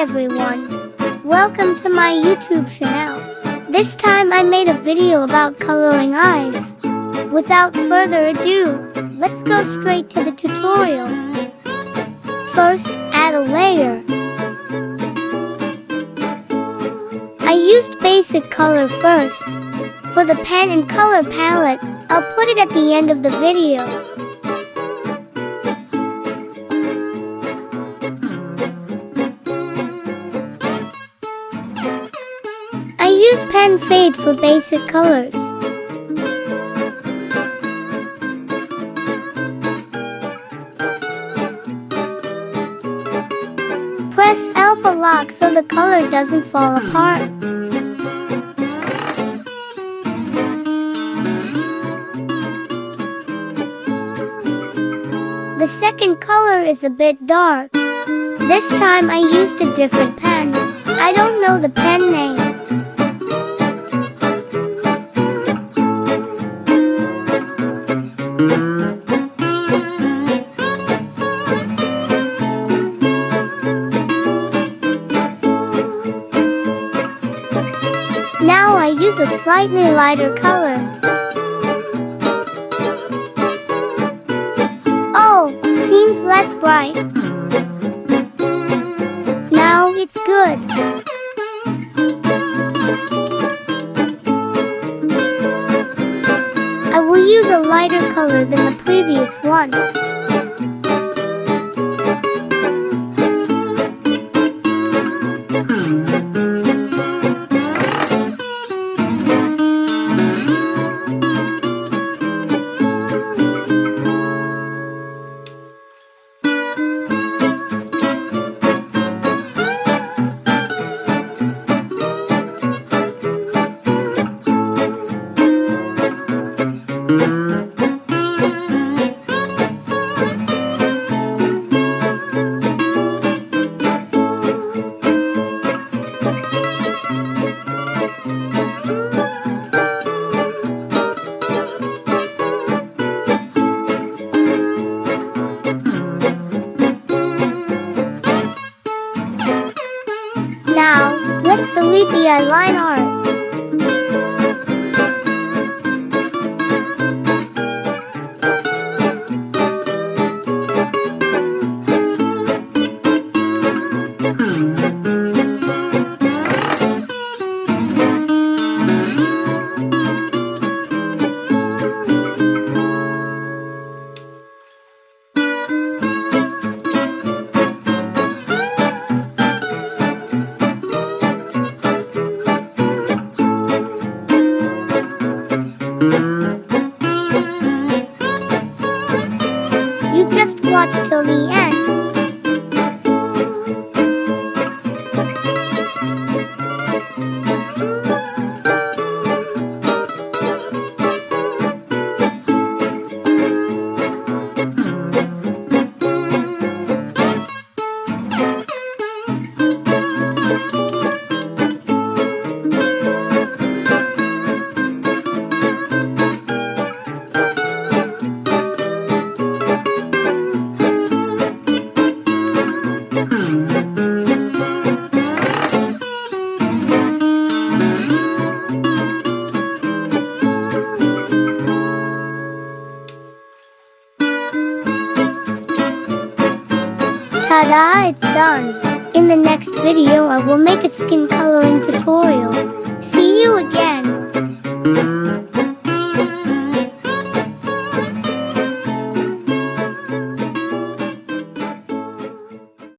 everyone, welcome to my YouTube channel. This time I made a video about coloring eyes. Without further ado, let's go straight to the tutorial. First, add a layer. I used basic color first. For the pen and color palette, I'll put it at the end of the video. I use pen fade for basic colors. Press alpha lock so the color doesn't fall apart. The second color is a bit dark. This time I used a different pen. I don't know the pen name. Now I use a slightly lighter color. Oh, seems less bright. Now it's good. I will use a lighter color than the previous one. Now, let's delete the eyeline art. You just watch till the end. Ta-da, it's done! In the next video I will make a skin coloring tutorial.